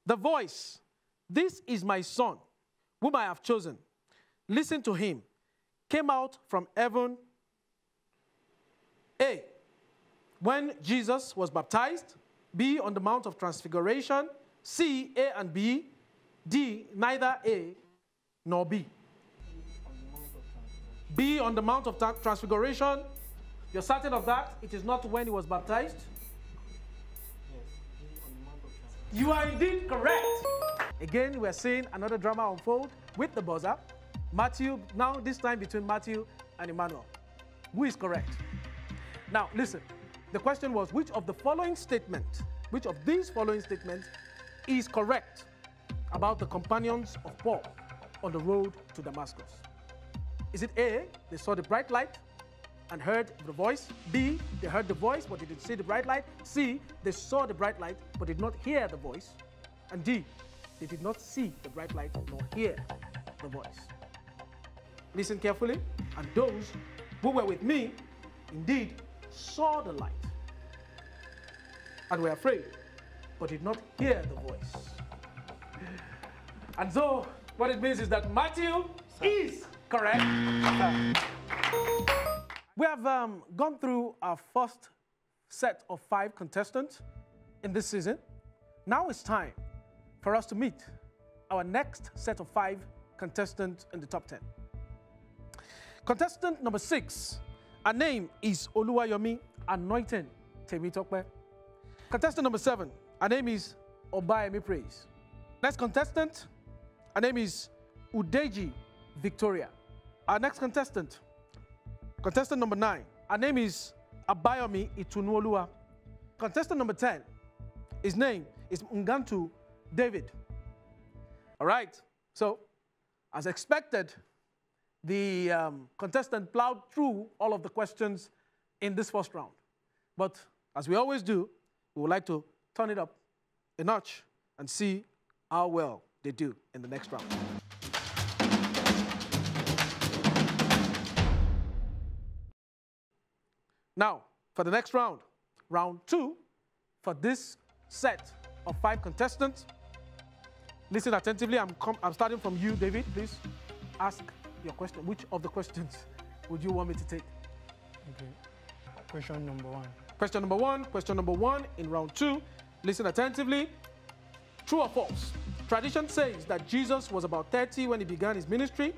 The voice, "This is my son, whom I have chosen. Listen to him," came out from heaven. A, when Jesus was baptized. B, on the Mount of Transfiguration. C, A and B. D, neither A nor B. B, on the Mount of Transfiguration. You're certain of that? It is not when he was baptized? You are indeed correct. Again, we're seeing another drama unfold with the buzzer. Matthew, now this time between Matthew and Emmanuel. Who is correct? Now, listen. The question was, which of these following statements is correct about the companions of Paul on the road to Damascus? Is it A, they saw the bright light and heard the voice? B, they heard the voice but they didn't see the bright light? C, they saw the bright light but did not hear the voice? And D, they did not see the bright light nor hear the voice. Listen carefully, and those who were with me indeed saw the light and were afraid, but did not hear the voice. And so, what it means is that Matthew is correct. We have gone through our first set of 5 contestants in this season. Now it's time for us to meet our next set of 5 contestants in the top 10. Contestant number 6, her name is Oluwayomi Anointing Temitokpe. Contestant number 7, her name is Obayemi Praise. Next contestant, her name is Udeji Victoria. Our next contestant, contestant number 9, her name is Abayomi Itunuolua. Contestant number 10, his name is Ngantu David. All right, so as expected, the contestant plowed through all of the questions in this first round. But as we always do, we would like to turn it up a notch and see how well they do in the next round. Now, for the next round, round 2, for this set of 5 contestants, listen attentively. I'm starting from you, David. Please ask your question. Which of the questions would you want me to take? Okay. Question number 1. Question number 1. Question number 1 in round 2. Listen attentively. True or false? Tradition says that Jesus was about 30 when he began his ministry,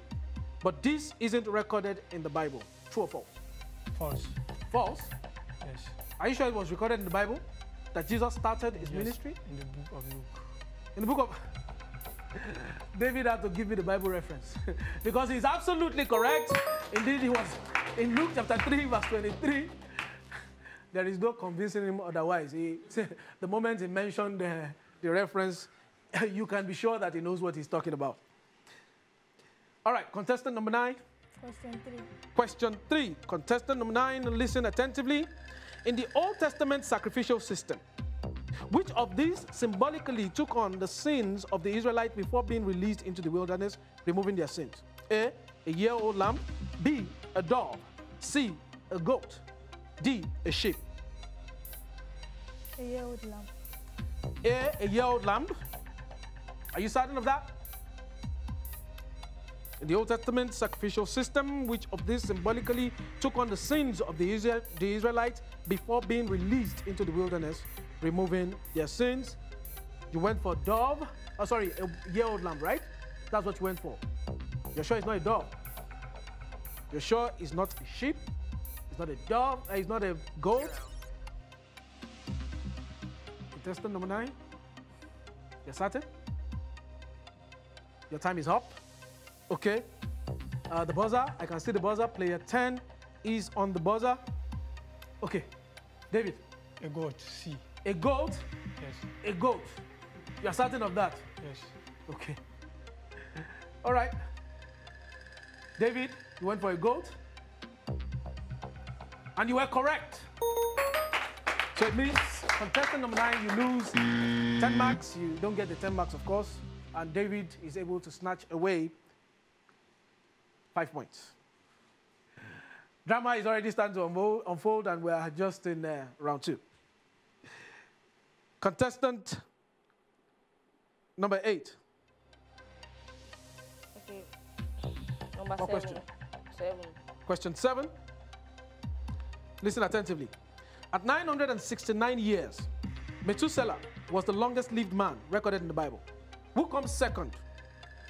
but this isn't recorded in the Bible. True or false? False. False? Yes. Are you sure it was recorded in the Bible that Jesus started his ministry? In the book of Luke. In the book of... David had to give me the Bible reference because he's absolutely correct. Indeed, he was in Luke chapter 3, verse 23. There is no convincing him otherwise. The moment he mentioned the reference, you can be sure that he knows what he's talking about. All right, contestant number 9. Question 3. Question 3. Contestant number 9, listen attentively. In the Old Testament sacrificial system, which of these symbolically took on the sins of the Israelites before being released into the wilderness, removing their sins? A, a year-old lamb. B, a dove. C, a goat. D, a sheep. A year-old lamb. A year-old lamb. Are you certain of that? In the Old Testament sacrificial system, which of these symbolically took on the sins of the Israelites before being released into the wilderness, removing their sins? You went for dove. Oh, sorry, a year-old lamb, right? That's what you went for. You're sure it's not a dove? You're sure it's not a sheep? It's not a dove? It's not a goat? Contestant number 9. You're certain? Your time is up. Okay. The buzzer, I can see the buzzer. Player 10 is on the buzzer. Okay. David. A goat. C. A goat? Yes. A goat. You're certain of that? Yes. Okay. All right. David, you went for a goat. And you were correct. So it means contestant number 9, you lose 10 marks. You don't get the 10 marks, of course. And David is able to snatch away 5 points. Drama is already starting to unfold, and we are just in round 2. Contestant Number 8. Okay. Number What 7. question? 7. Question 7. Listen attentively. At 969 years, Methuselah was the longest lived man recorded in the Bible. Who comes second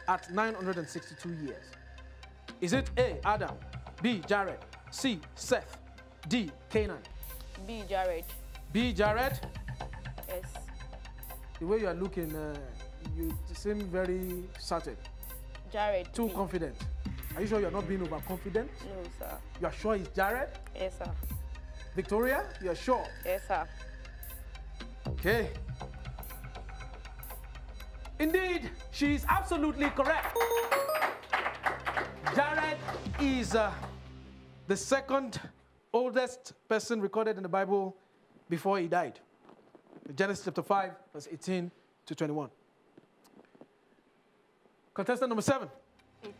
at 962 years? Is it A, Adam, B, Jared, C, Seth, D, Canaan? B, Jared. B, Jared? Yes. The way you are looking, you seem very certain. Jared. Too B. confident. Are you sure you're not being overconfident? No, sir. You are sure it's Jared? Yes, sir. Victoria, you're sure? Yes, sir. Okay. Indeed, she is absolutely correct. Jared is the second oldest person recorded in the Bible before he died. Genesis chapter 5, verse 18 to 21. Contestant number 7. 8.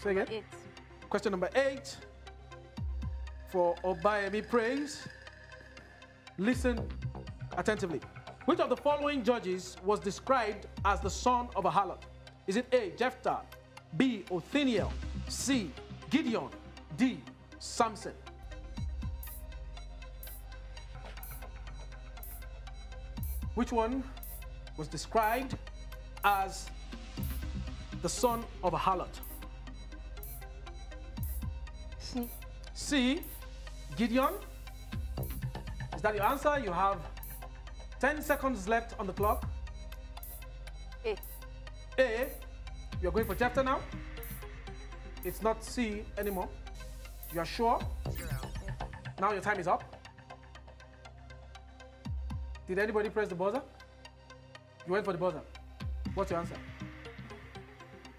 Say again. 8. Question number 8 for Obayemi Praise. Listen attentively. Which of the following judges was described as the son of a harlot? Is it A, Jephthah, B, Othniel, C, Gideon, D, Samson? Which one was described as the son of a harlot? C. C, Gideon. Is that your answer? You have 10 seconds left on the clock. A. A, you're going for Jephthah now. It's not C anymore. You are sure? Now your time is up. Did anybody press the buzzer? You went for the buzzer. What's your answer?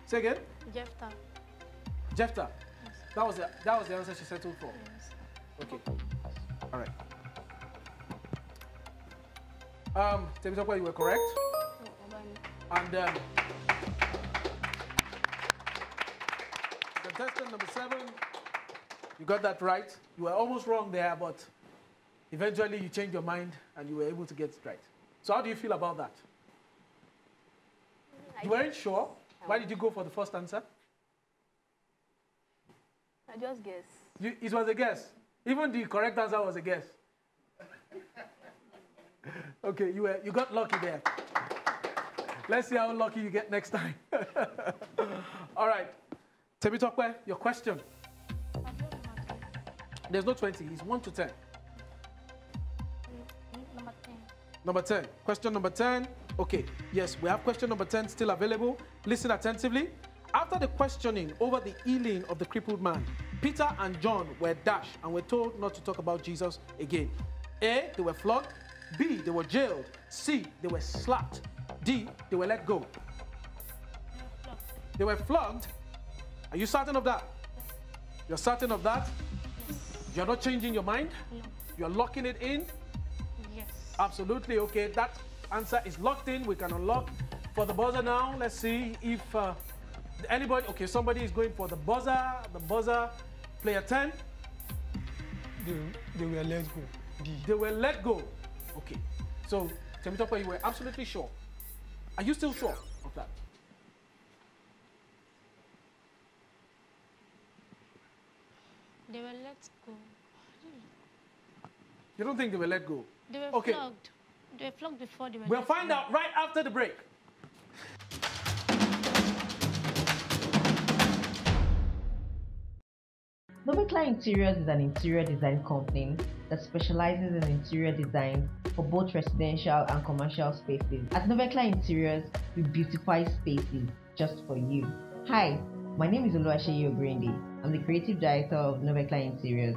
Say again. Jephthah. Jephthah. That was the answer she settled for. Yes. Okay. All right. Temitope, you were correct. And contestant number 7, you got that right. You were almost wrong there, but eventually you changed your mind and you were able to get it right. So how do you feel about that? You weren't sure. Why did you go for the first answer? I just guess. It was a guess. Even the correct answer was a guess. Okay, you got lucky there. Let's see how lucky you get next time. All right. Temitope, your question. There's no 20. It's 1 to 10. Number 10. Number 10. Question number 10. Okay. Yes, we have question number 10 still available. Listen attentively. After the questioning over the healing of the crippled man, Peter and John were dashed and were told not to talk about Jesus again. A, they were flogged. B, they were jailed. C, they were slapped. D, they were let go. They were flogged. Are you certain of that? You're certain of that? Yes. You're not changing your mind? No. You're locking it in? Yes. Absolutely. Okay, that answer is locked in. We can unlock for the buzzer now. Let's see if anybody, okay, somebody is going for the buzzer, player 10. They were let go. D. They were let go. Okay, so Temitope, you were absolutely sure. Are you still sure of that? They were let go. You don't think they were let go? They were Okay. flogged. They were flogged before they were We'll let find go. out right after the break. Novecla Interiors is an interior design company that specializes in interior design for both residential and commercial spaces. At Novecla Interiors, we beautify spaces just for you. Hi, my name is Oluwaseyi Ogrindi. I'm the creative director of Novecla Interiors.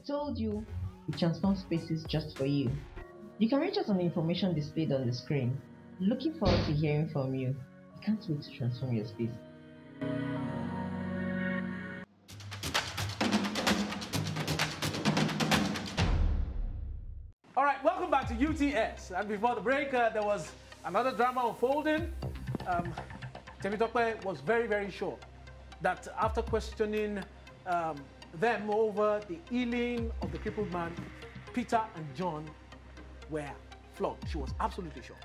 Told you, we transform spaces just for you. You can reach us on the information displayed on the screen. Looking forward to hearing from you. I can't wait to transform your space. All right, welcome back to UTS. And before the break, there was another drama unfolding. Temitope was very, very sure that after questioning them over the healing of the crippled man, Peter and John were flogged. She was absolutely sure.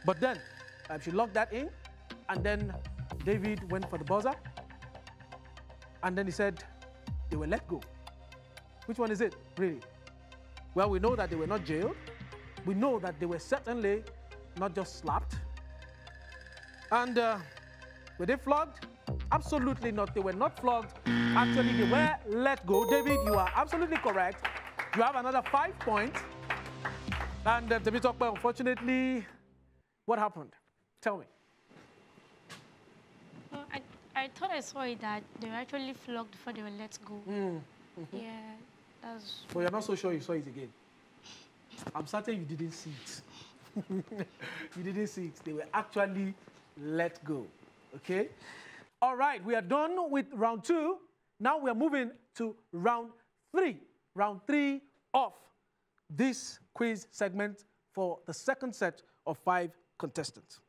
But then she locked that in, and then David went for the buzzer, and then he said they were let go. Which one is it, really? Well, we know that they were not jailed. We know that they were certainly not just slapped. And were they flogged? Absolutely not. They were not flogged. Actually, they were let go. David, you are absolutely correct. You have another 5 points. And Temitope, unfortunately, what happened? Tell me. Well, I thought I saw it that they were actually flogged before they were let go. Yeah, that's... But you're not so sure you saw it again. I'm certain you didn't see it. You didn't see it. They were actually let go. Okay? All right, we are done with round 2. Now we are moving to round 3. Round 3 of this quiz segment for the second set of 5 contestants.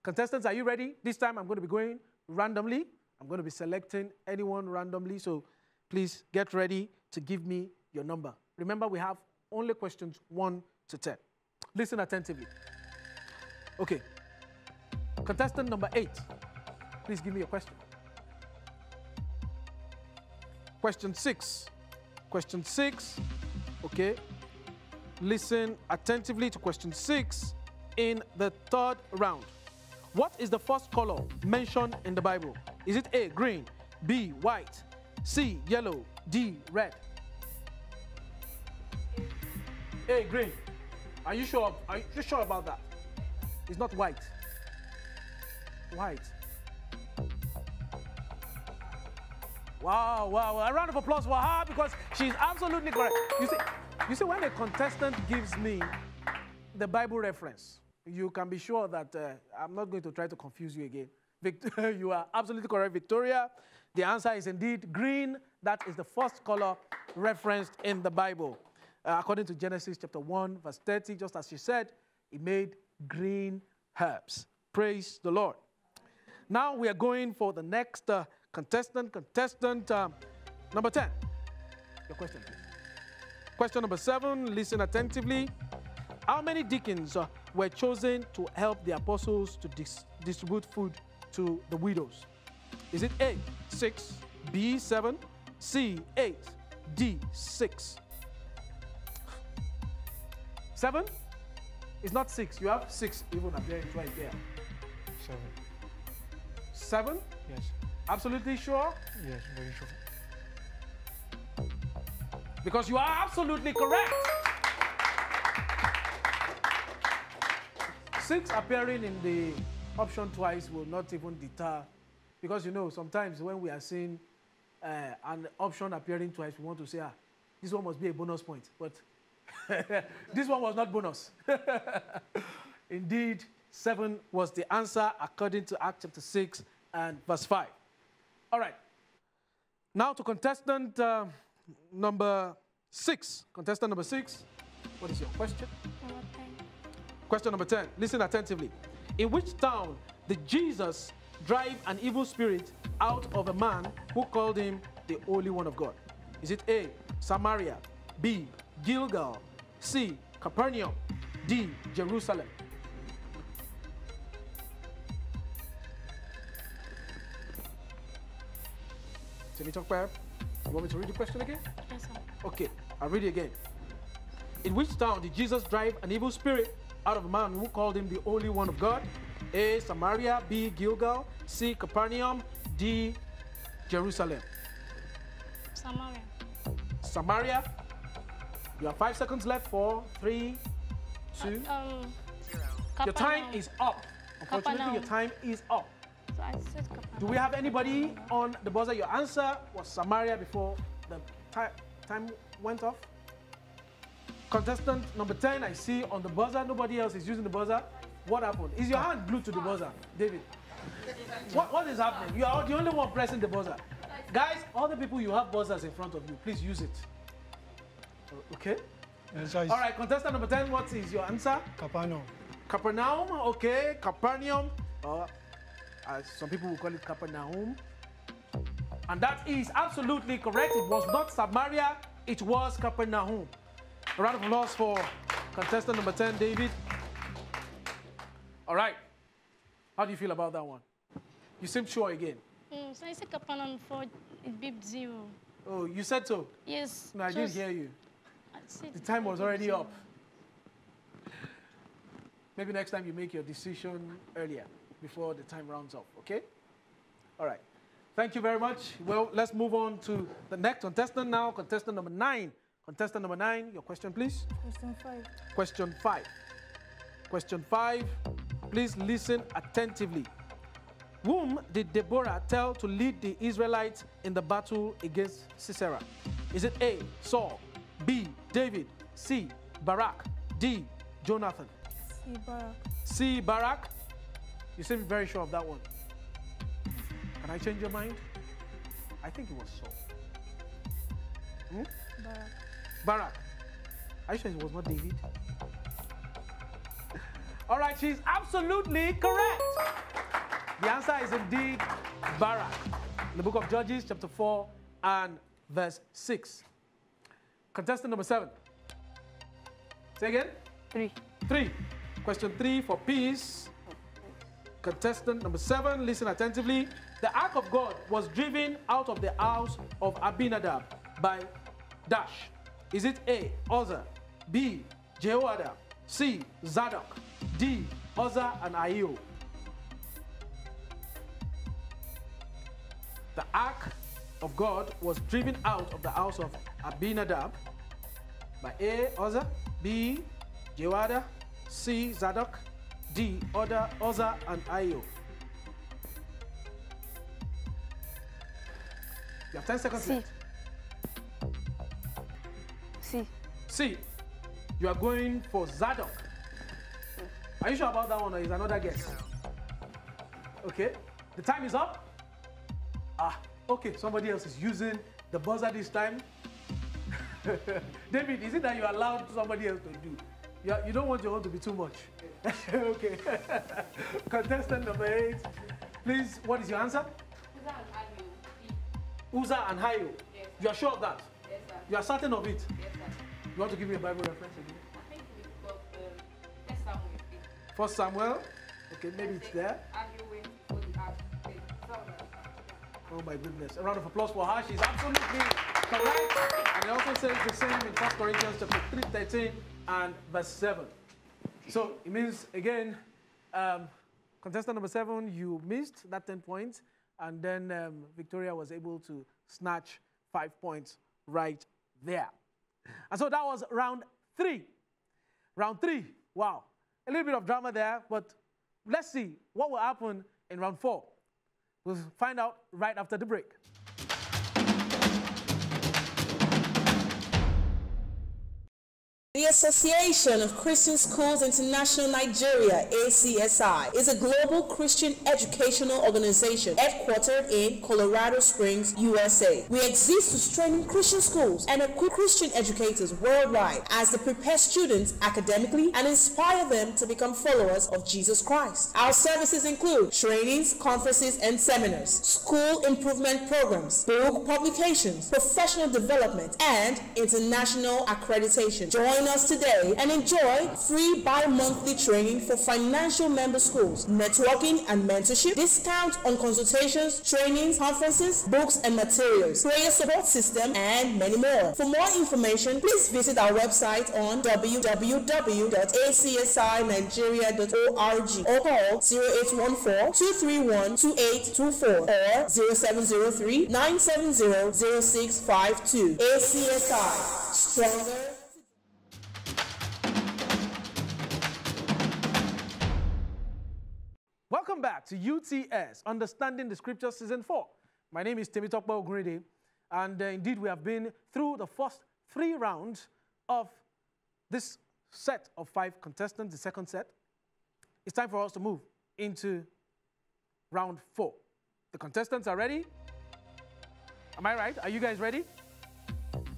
Contestants, are you ready? This time I'm going to be going randomly. I'm going to be selecting anyone randomly, so please get ready to give me your number. Remember, we have only questions 1 to 10. Listen attentively. Okay. Contestant number 8, please give me your question. Question 6. Question 6. Okay. Listen attentively to question 6 in the 3rd round. What is the first color mentioned in the Bible? Is it A, green, B, white, C, yellow, D, red? A, green. Are you sure? Are you sure about that? It's not white. White. Wow, wow. A round of applause for her because she's absolutely correct. You see, when a contestant gives me the Bible reference, you can be sure that I'm not going to try to confuse you again. You are absolutely correct, Victoria. The answer is indeed green. That is the first color referenced in the Bible. According to Genesis chapter 1, verse 30, just as she said, he made green herbs. Praise the Lord. Now we are going for the next contestant number 10. Your question, please. Question number 7, listen attentively. How many deacons were chosen to help the apostles to distribute food to the widows? Is it A, 6, B, 7, C, 8, D, 6? 7? It's not 6. You have 6 even appearing right there. 7. 7? Yes. Absolutely sure? Yes, very sure. Because you are absolutely correct. 6 appearing in the option twice will not even deter. Because you know, sometimes when we are seeing an option appearing twice, we want to say, this one must be a bonus point. But this one was not bonus. Indeed, 7 was the answer according to Acts chapter 6 and verse 5. All right. Now to contestant number 6. Contestant number 6, what is your question? Number 10. Question number 10. Listen attentively. In which town did Jesus drive an evil spirit out of a man who called him the Holy One of God? Is it A, Samaria, B, Gilgal, C, Capernaum, D, Jerusalem? Temitope, you want me to read the question again? Yes, sir. Okay, I'll read it again. In which town did Jesus drive an evil spirit out of a man who called him the Holy One of God? A, Samaria, B, Gilgal, C, Capernaum, D, Jerusalem. Samaria. Samaria. You have 5 seconds left. 4, 3, 2. Your time is up. Unfortunately, your time is up. So I said Capernaum. Do we have anybody on the buzzer? Your answer was Samaria before the time went off. Contestant number 10, I see on the buzzer. Nobody else is using the buzzer. What happened? Is your hand glued to the buzzer, David? What is happening? You are the only one pressing the buzzer. Guys, all the people you have buzzers in front of you, please use it. Okay? Yes, All right, contestant number 10, what is your answer? Capernaum. Capernaum, okay. Capernaum. Some people will call it Capernaum. And that is absolutely correct. It was not Samaria, it was Capernaum. A round of applause for contestant number 10, David. All right. How do you feel about that one? You seem sure again. So I said Capernaum before it beeped 0. Oh, you said so? Yes. No, I didn't hear you. I said The time was it beeped already 0. up. Maybe next time you make your decision earlier, before the time rounds up, okay? All right. Thank you very much. Well, let's move on to the next contestant now, contestant number 9. Contestant number 9, your question, please. Question 5. Question 5. Question 5, please listen attentively. Whom did Deborah tell to lead the Israelites in the battle against Sisera? Is it A, Saul, B, David, C, Barak, D, Jonathan? C. Barak. C, Barak. You seem very sure of that one. Can I change your mind? I think it was Saul. Barak. Barak. Are you sure it was not David? All right, she's absolutely correct. The answer is indeed Barak. In the book of Judges, chapter 4 and verse 6. Contestant number 7. Say again? 3. 3. Question 3 for peace. Contestant number 7, listen attentively. The ark of God was driven out of the house of Abinadab by Dash. Is it A, Uzzah, B, Jehoiada, C, Zadok, D, Uzzah and Ahio? The ark of God was driven out of the house of Abinadab by A, Uzzah, B, Jehoiada, C, Zadok, D, Uzzah and Ahio. You have 10 seconds C. left. C. C. You are going for Zadok. Are you sure about that one or is another guess? Okay. The time is up. Okay. Somebody else is using the buzzer this time. David, is it that you allowed somebody else to do? You don't want your own to be too much. Okay. Contestant number 8. Please, what is your answer? Uzzah and Ahio. Yes. You are sure of that? Yes, sir. You are certain of it? Yes, sir. You want to give me a Bible reference again? I think we've got First Samuel. 1 Samuel. Okay, maybe it's there. Ahio went before the ark. Oh my goodness. A round of applause for her. She's absolutely correct. And it also says the same in 1 Corinthians chapter 3:13 and verse 7. So it means, again, contestant number 7, you missed that 10 points. And then Victoria was able to snatch 5 points right there. And so that was round 3. Round 3, wow. A little bit of drama there, but let's see what will happen in round 4. We'll find out right after the break. The Association of Christian Schools International Nigeria, ACSI, is a global Christian educational organization headquartered in Colorado Springs, USA. We exist to strengthen Christian schools and equip Christian educators worldwide as they prepare students academically and inspire them to become followers of Jesus Christ. Our services include trainings, conferences, and seminars, school improvement programs, book publications, professional development, and international accreditation. Join us today and enjoy free bi-monthly training for financial member schools, networking and mentorship, discount on consultations, trainings, conferences, books and materials, prayer support system, and many more. For more information, please visit our website on www.acsinigeria.org or call 0814-231-2824 or 0703-970-0652. ACSI, stronger. Welcome back to UTS, Understanding the Scriptures Season 4. My name is Temitope Ogunride, and indeed we have been through the first 3 rounds of this set of 5 contestants, the second set, it's time for us to move into round 4. The contestants are ready? Am I right? Are you guys ready?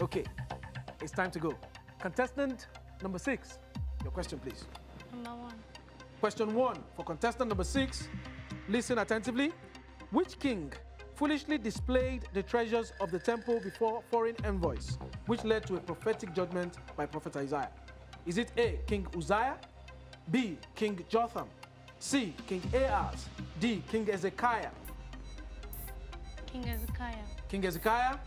Okay, it's time to go. Contestant number 6, your question, please. Number 1. Question 1 for contestant number 6. Listen attentively. Which king foolishly displayed the treasures of the temple before foreign envoys, which led to a prophetic judgment by Prophet Isaiah? Is it A, King Uzziah, B, King Jotham, C, King Ahaz, D, King Hezekiah? King Hezekiah. King Hezekiah?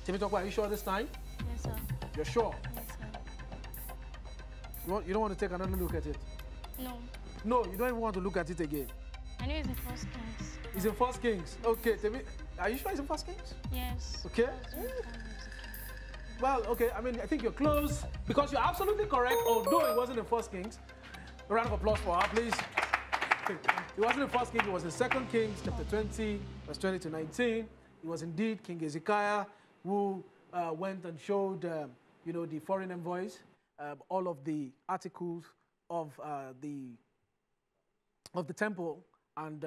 Temitope, are you sure this time? Yes, sir. You're sure? Yes, sir. You don't want to take another look at it? No. No, you don't even want to look at it again. I know it's in First Kings. It's in First Kings. Okay, are you sure it's in First Kings? Yes. Okay. That's what time Well, okay, I mean, I think you're close because you're absolutely correct, although it wasn't in First Kings. A round of applause for her, please. It wasn't in First Kings, it was in Second Kings, chapter 20, verse 20 to 19. It was indeed King Hezekiah who went and showed, you know, the foreign envoys all of the articles of the temple, and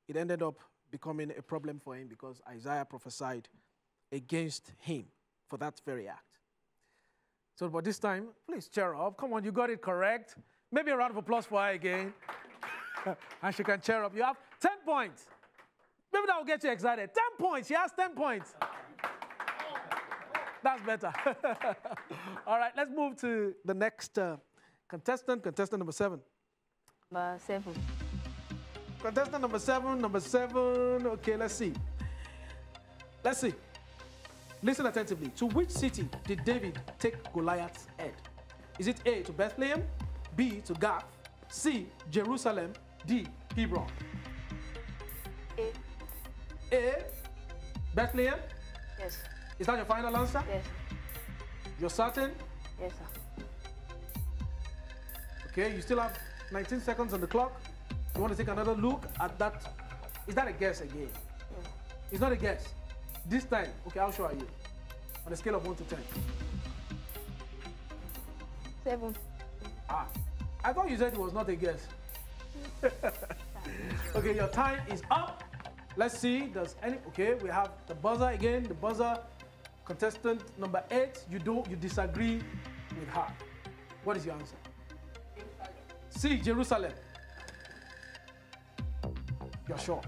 it ended up becoming a problem for him because Isaiah prophesied against him for that very act. So, but this time, please cheer up. Come on, you got it correct. Maybe a round of applause for her again. And she can cheer up. You have 10 points. Maybe that will get you excited. 10 points. She has 10 points. That's better. All right, let's move to the next contestant number 7. Number 7. Contestant number 7. Okay, let's see. Listen attentively. To which city did David take Goliath's head? Is it A, to Bethlehem, B, to Gath, C, Jerusalem, D, Hebron? A, Bethlehem? Yes. Is that your final answer? Yes. You're certain? Yes, sir. Okay, you still have 19 seconds on the clock. You want to take another look at that? Is that a guess again? Yes. It's not a guess. This time, okay, how sure are you? On a scale of 1 to 10. 7. Ah, I thought you said it was not a guess. Okay, your time is up. Let's see, okay, we have the buzzer again, the buzzer. Contestant number 8, you disagree with her. What is your answer? C, Jerusalem. You're sure?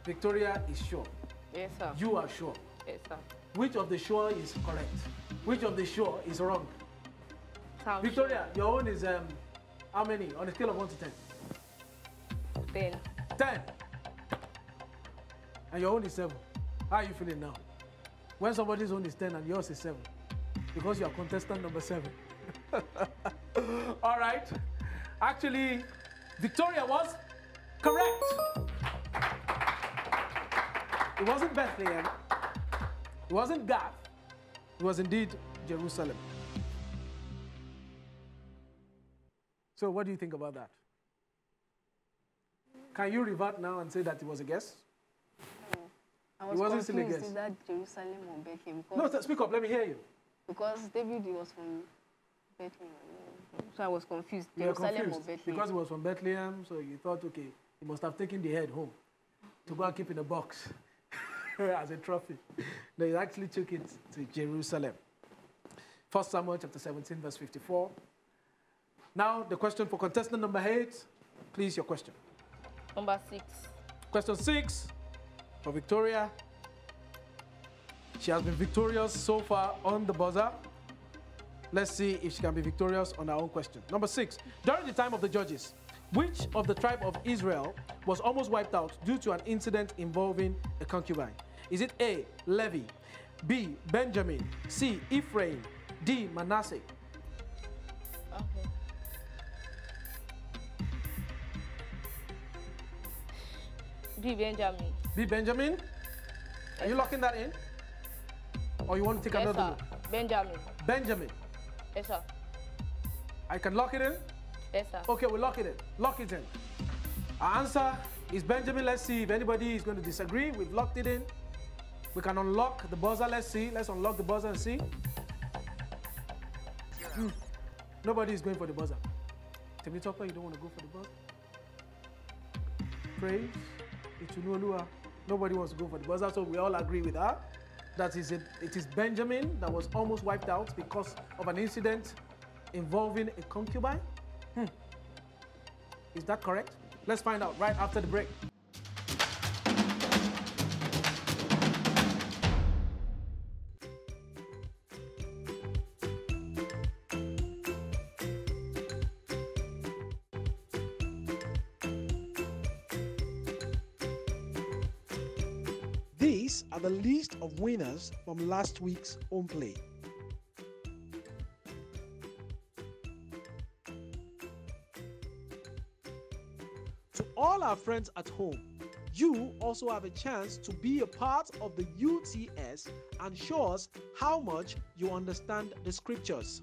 Victoria is sure. Yes, sir. You are sure. Yes, sir. Which of the sure is correct? Which of the sure is wrong? Sounds Victoria, your own is how many on a scale of 1 to 10? 10. 10. And your own is 7. How are you feeling now? When somebody's own is 10 and yours is 7? Because you are contestant number 7. All right. Actually, Victoria was correct. It wasn't Bethlehem. It wasn't Gath. It was indeed Jerusalem. So what do you think about that? Can you revert now and say that it was a guess? I It was wasn't still a confused. guess. Is that Jerusalem or Bethlehem? No, speak up. Let me hear you. Because David was from Bethlehem. So I was confused. You were Jerusalem or confused Bethlehem? because it was from Bethlehem, so you thought, okay, he must have taken the head home to go and keep in a box as a trophy. No, he actually took it to Jerusalem. 1 Samuel chapter 17, verse 54. Now, the question for contestant number 8. Please, your question. Number 6. Question 6 for Victoria. She has been victorious so far on the buzzer. Let's see if she can be victorious on her own question. Number 6. During the time of the judges, which of the tribe of Israel was almost wiped out due to an incident involving a concubine? Is it A, Levi, B, Benjamin, C, Ephraim, D, Manasseh? Okay. B, Benjamin. B, Benjamin? Are you locking that in? Or you want to take Yes, another sir. look? Benjamin. Benjamin. Yes, sir. I can lock it in? Yes, sir. Okay, we'll lock it in. Lock it in. Our answer is Benjamin. Let's see if anybody is going to disagree. We've locked it in. We can unlock the buzzer. Let's see. Let's unlock the buzzer and see. Nobody is going for the buzzer. Temi Tokwe, you don't want to go for the buzzer? Praise. Itunoluwa. Nobody wants to go for the buzzer, so we all agree with that. That is it. It is Benjamin that was almost wiped out because of an incident involving a concubine. Is that correct? Let's find out right after the break. These are the list of winners from last week's home play. To all our friends at home, you also have a chance to be a part of the UTS and show us how much you understand the scriptures.